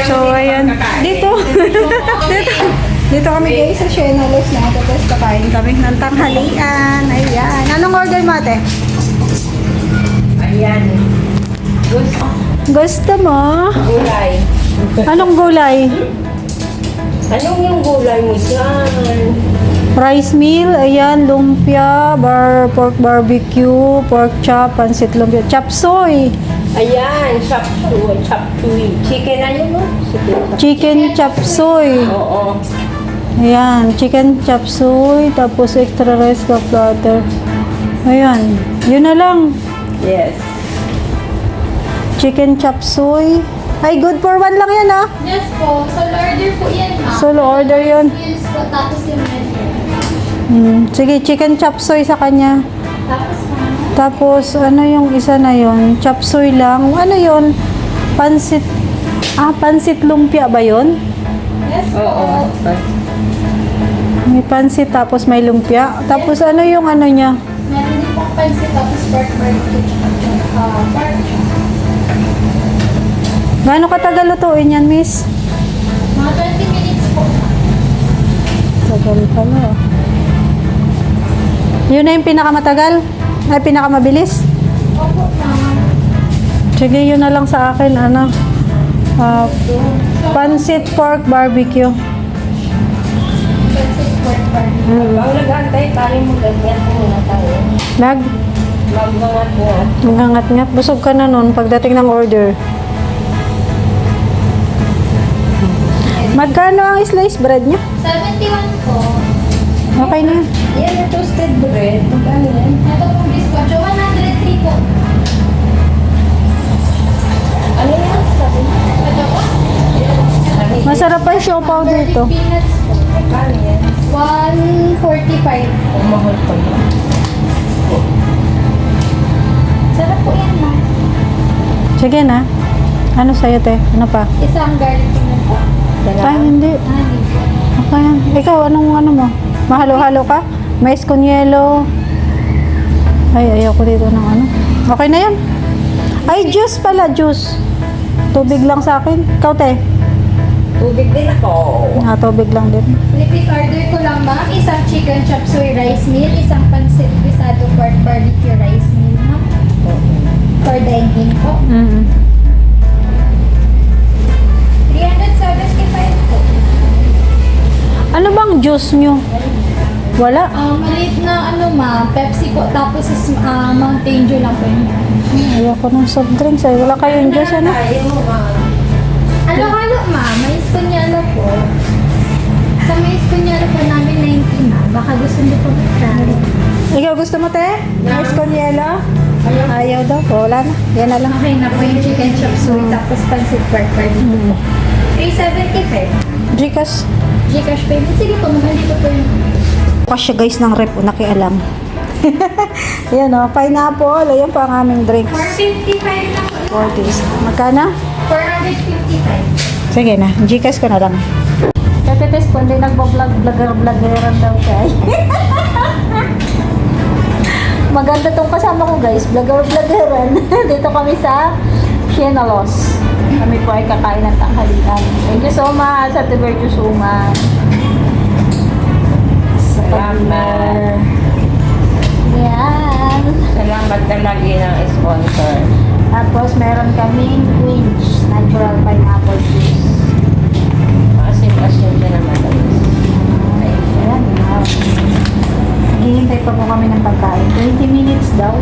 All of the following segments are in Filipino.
So, ayan. Dito. Dito kami guys sa Shenalos na. Tapos kakain kami ng tanghalian. Ayan. Anong order mo ate? Ayan. Gusto mo? Gulay. Anong gulay? Anong yung gulay mo dyan? Rice meal, ayan, lumpia, pork barbecue, pork chop, pansit lumpia, chop soy, Ayan, chop suey. Chicken na yun, no? chicken chop soy. Oo. Ayan, chicken chop suey, tapos extra rice ka platter. Ayan, yun na lang. Yes. Chicken chop suey. Ay, good for one lang yan ah. Yes po. Solo order po yan, ma'am. Solo order yun. Yes po. Tapos yung menu. Sige, chicken chop suey sa kanya. Tapos, ma'am. Tapos, ano yung isa na yon? Chop suey lang. Ano yon? Pansit. Pansit lumpia ba yon? Yes po. Oo. May pansit tapos may lumpia. Tapos ano yung ano niya? Meron din pong pansit tapos pork barbecue. Pork chop. Gaano katagal lutuin yan, miss? Mga 20 minutes po. Tagal pala. Yun na yung pinakamatagal? Ay, pinakamabilis? Opo, ma'am. Sige, yun na lang sa akin. Ano? Pansit pork barbecue. Pansit pork barbecue. Ang nag-antay, parin mo ganyan muna tayo. Magbangat mo. Magangat-ngat. Busog ka na nun pagdating ng order. Magkano ang slice bread niya? 71 po. Okay na. Yan yung toasted bread. Magkano yan? Ito pong bizcocho. 103 po. Ano yan? Sabi mo? Ito po. Masarap pa yung siopaw dito. Peanuts po. Magkano yan? 145. Umahol pa yan. Sarap po yan, ma'am. Sige na. Ano sa'yo, te? Ano pa? Isang garlic peanut po. Ay, hindi. Hindi po. Okay yan. Ikaw, anong ano mo? Mahalo-halo ka? Mais con yelo. Ay, ayoko dito ng ano. Okay na yan. Ay, juice pala, juice. Tubig lang sa akin. Ikaw, te? Tubig din ako. Tubig lang din. Repeat order ko lang, ma'am. Isang chicken chop suey rice meal, isang pansit guisado pork barbecue rice meal, ma'am. For dining po. 375 po. Ano bang juice nyo? Wala. Maliit na ano, ma'am. Pepsi po. Tapos is Mountain Dew lang po yun. Ayoko ng soft drinks. Ay, wala kayong juice, ano? Halo-halo, ma'am. Mais kunyalo po. Sa mais kunyalo po namin 90, ma'am. Baka gusto niyo po mag-try. Ikaw, gusto mo, te? Mais con yelo? Ayaw daw po. Wala na. Yan na lang. Okay na po yung chicken chop suey. Tapos pansit pork barbecue po. 375. Gcash. Gcash payment. Sige po, mahal dito po yun. Kasya guys ng rep o nakialam. Yan o, pineapple. Ayan po ang aming drinks. 455 lang po. 40. Magkana? 455. Sige na, Gcash ko na lang. Katitis po, hindi nagbablog-vloggeran daw siya. Maganda tong kasama ko guys, vloggeran. Dito kami sa Shenalos. Kami po ay kakain ng tanghalian. Thank you so much sa Tiberto Suma. Salamat. Yan. Salamat na lagi ng sponsor. Tapos meron kaming Quench Natural Pineapple Juice. Asin-asin siya naman. Ayan, wow. Naghihintay pa po kami ng pagkain. 20 minutes daw.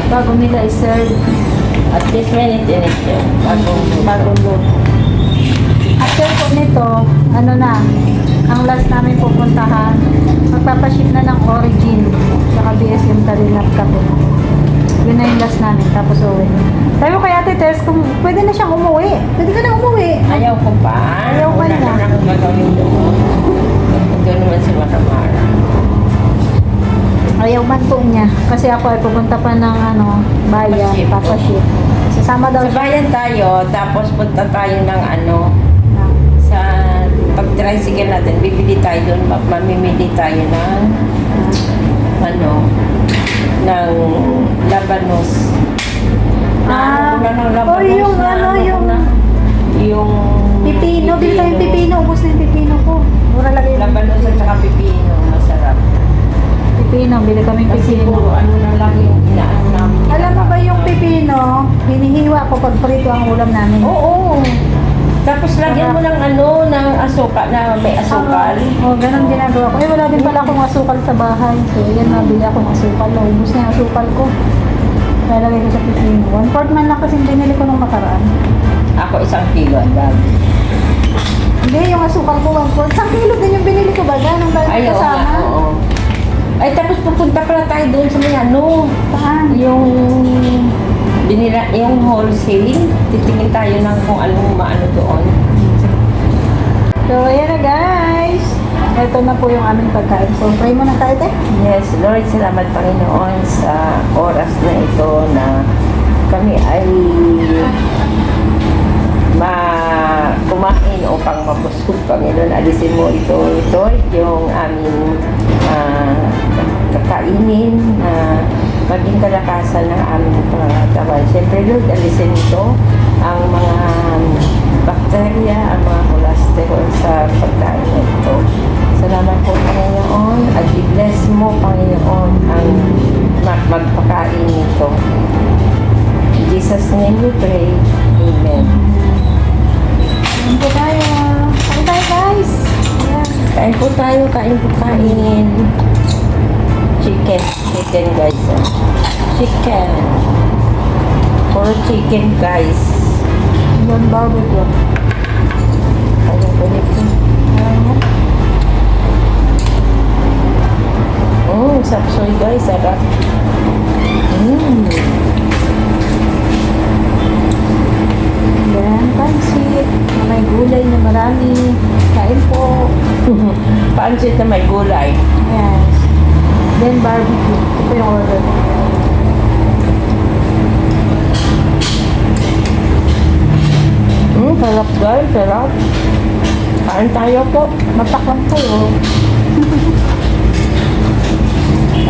Bago nila i-serve. At least minute in it yun. Bagong luto. After po nito, ano na, ang last namin pupuntahan, magpapaship na ng Origin. Saka BSM Talinap Cafe. Yun na yung last namin. Tapos uwi. Sabi ko kay Ate Tess, kung pwede na siyang umuwi. Pwede ka na umuwi. Ayaw ko pa. Ayaw pa Wala niya. na akong gagawin doon. Doon naman si Maramara. Ayaw man po niya. Kasi ako ay pupunta pa ng bayan, Papaship. papaship. Sasama daw Sa bayan tayo, tapos punta tayo ng sa pag-tricycle natin, bibili tayo doon, mamimili tayo ng ng labanos. Ah, Ng oh, yung na, yung yung Pipino, bili tayong pipino. Ubus na yung pipino ko. Mura lang yung Labanos at saka pipino, masarap. pipino. Bili kami Kasi pipino. puro ano na lang yung inaano namin. Alam mo ba yung pipino, hinihiwa ko pag prito ang ulam namin. Oo. Tapos lagyan mo ng ano, ng asukal, na may asukal. Oh, ganun ginagawa ko. Eh, wala din pala akong asukal sa bahay. So, yan, nabili akong asukal. Ubus na yung asukal ko. Kaya lagay ko sa pipino. 1/4 man lang kasi binili ko nung nakaraan. Ako 1 kilo, ang dami. Hindi, yung asukal ko 1/4. 1 kilo din yung binili ko ba? Ganun ba Ay, oo nga, kasama? oo. Ay, tapos pupunta pala tayo doon sa may ano, Saan? yung yung wholesale. Titingin tayo ng kung anong maano doon. So, ayan na guys. Ito na po yung aming pagkain. So, pray muna tayo, te. Yes, Lord, salamat Panginoon sa oras na ito na kami ay kumain upang mabusog, Panginoon. Alisin mo ito, yung aming kakainin na maging kalakasan ng aming pangatawan. Siyempre, Lord, alisin ito ang mga bakterya, ang mga cholesterol sa pagkain na ito. Salamat po, Panginoon, at i-bless mo, Panginoon, ang magpakain nito. In Jesus' name we pray. Amen. Kain po tayo. Kain tayo, guys. Ayan. Kain po tayo, kain po kain. Chicken guys. Chicken. Puro chicken guys. Yan, barbecue. Kaya ko nito. Ayan. Sapsoy guys, sarap. Yan, pansit. May gulay na marami. Kain po. Pansit na may gulay. Yes. Then barbecue. Ito po yung order. Sarap guys, sarap. Kain tayo po. Mataklang kayo.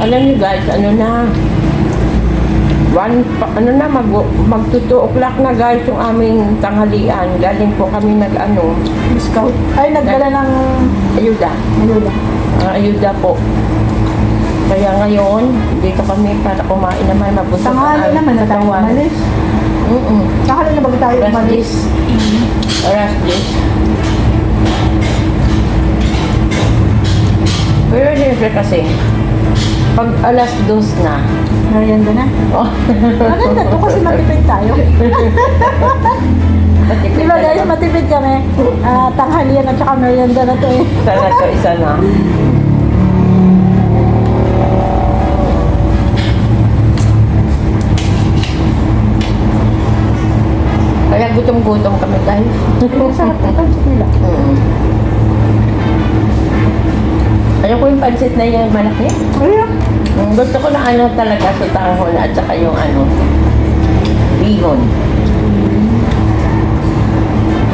Alam niyo guys, ano na, mag 2 o'clock na guys yung aming tanghalian. Galing po kami Scout. Ay, nagdala ng ayuda. ayuda. Ayuda po. Kaya ngayon, dito kami para kumain naman, mabusog ang Tanghali aming naman na tayo katawan. umalis. Tanghali na ba tayo Rest umalis? Oras 10. Pero siyempre kasi, pag alas 2 na, Merienda na. oh, Maganda to kasi matipid tayo. matipid Diba guys, talaga. matipid kami. Tanghalian at saka merienda na to eh. Isa na. Kaya gutom-gutom kami guys. Sarap na pansit nila. Ayoko yung pansit na yung malaki. Ayun. Gusto ko na ano talaga sa tanghon at saka yung ano, bihon.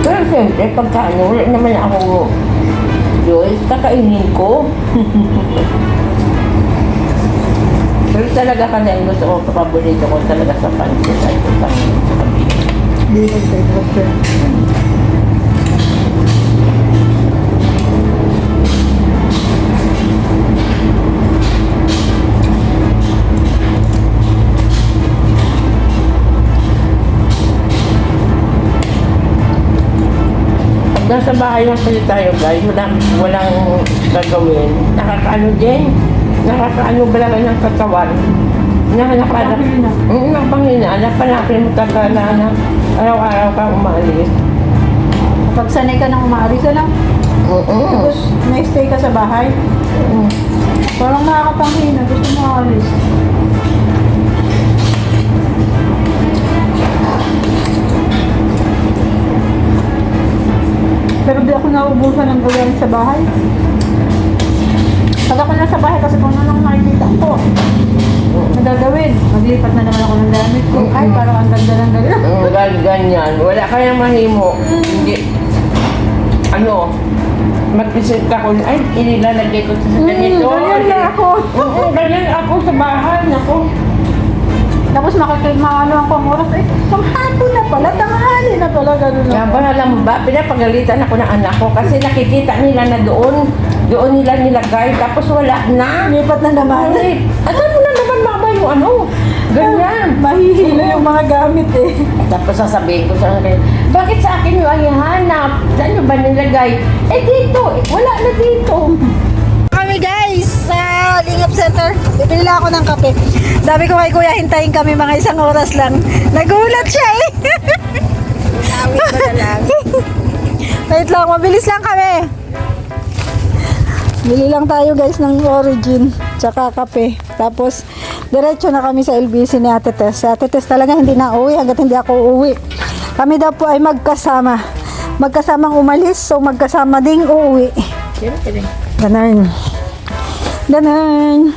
Pero siyempre, pagka ano, wala naman ako, Joyce, kakainin ko. Pero talaga kasi ang gusto ko, paborito ko talaga sa pansit ay yung tanghon sa bihon. Bihon tayo. Nasa bahay lang pala tayo guys, walang gagawin. Nakakaano din, nakakaano balaga ng katawan. Nakahanap Pangina, napanapin mo talaga na araw-araw ka umalis. Pag sanay ka nang umaalis na lang, tapos na-stay ka sa bahay, parang nakakapanghina, gusto mo aalis. Pero di ako naubusan ng gawin sa bahay. Pag ako nasa bahay kasi kung ano nang nakikita ko, nagagawin. Maglipat na naman ako ng gamit ko. Ay, parang ang ganda ng gano'n. Ganyan, wala kayang mahimo. Hindi, ano, mag-visit ka ko, ay, inilalagay ko sa ganito. Ganyan na ako. Oo, ganyan ako sa bahay, nako. Tapos makikimaano ako ang oras, eh, hapon na pala, tanghali na pala, gano'n Kaya ako. ba, alam mo ba, pinapagalitan ako ng anak ko kasi nakikita nila na doon nila nilagay, tapos wala na. Lipat na naman. Ay, asan mo na naman mama yung ano? Ganyan. Mahihilo yung mga gamit eh. Tapos sasabihin ko sa akin, bakit sa akin yung ahihanap? Saan nyo ba nilagay? Eh dito, wala na dito. Kami guys, sa Lingap Center, bibili lang ako ng kape. Sabi ko kay kuya, hintayin kami mga 1 oras lang. Nagulat siya eh. Awit ko na lang. Wait lang, mabilis lang kami. Bili lang tayo guys ng Origin, tsaka kape. Tapos, diretso na kami sa LBC ni Ate Tess. Si Ate Tess talaga hindi na uwi hanggat hindi ako uuwi. Kami daw po ay magkasama. Magkasamang umalis, so magkasama ding uuwi. Siyempre. Ganun. Ganun.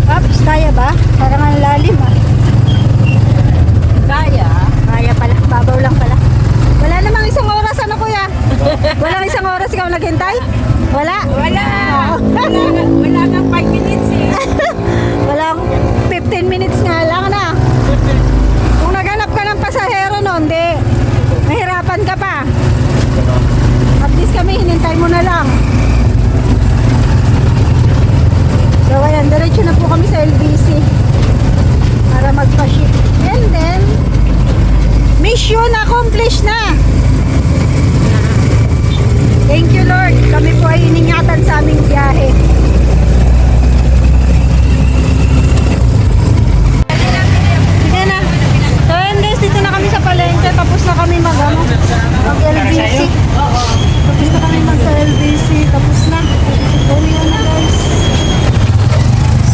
Ups, kaya ba? Parang ang lalim ah. Kaya. Kaya pala, babaw lang pala. Wala namang 1 oras, ano kuya? Walang 1 oras ikaw naghintay? Wala? Wala. Wala nang 5 minutes eh. Walang 15 minutes nga lang na. Kung naghanap ka ng pasahero noon, di, mahirapan ka pa. At least kami, hinintay mo na lang. So ayan, diretso na po kami sa LBC para magpa-ship. And then, mission accomplished na! Thank you Lord, kami po ay iningatan sa aming biyahe. Sige na. So ayan guys, dito na kami sa palengke. Tapos na kami mag-LBC. Tapos na kami mag-LBC. Tapos na. Uwi na guys.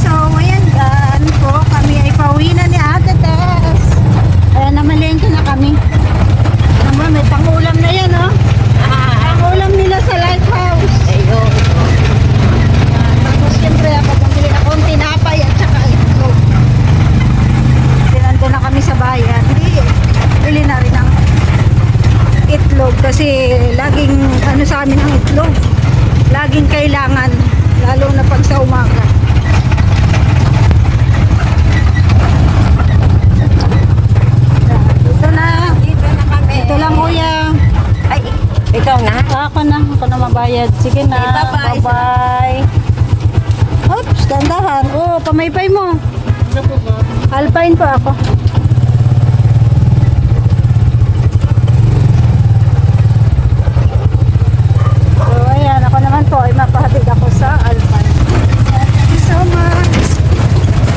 So ayan, daan po. Kami ay pauwi na ni Ate Tess. Ayan, namalengke na kami. Naman, may pangulam na yan, oh. Pangulam nila sa Lighthouse. Ayun. Tapos siyempre ako bumili akong tinapay at saka itlog. Nandun na kami sa bayan. Bili na rin ang itlog kasi laging ano sa amin ang itlog. Laging kailangan, lalo na pag sa umaga. Dito na. Dito na kami. Ito lang kuya. Ay, ikaw na? Ako na mabayad. Sige na. Okay, bye-bye. Bye-bye. Oops, gandahan. Oh, pamaypay mo. Alpine po ako. So, ayan. Ako naman po ay mapahatid ako sa Alpine. Thank you so much.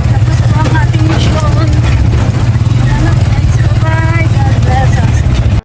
Tapos po ang ating mission.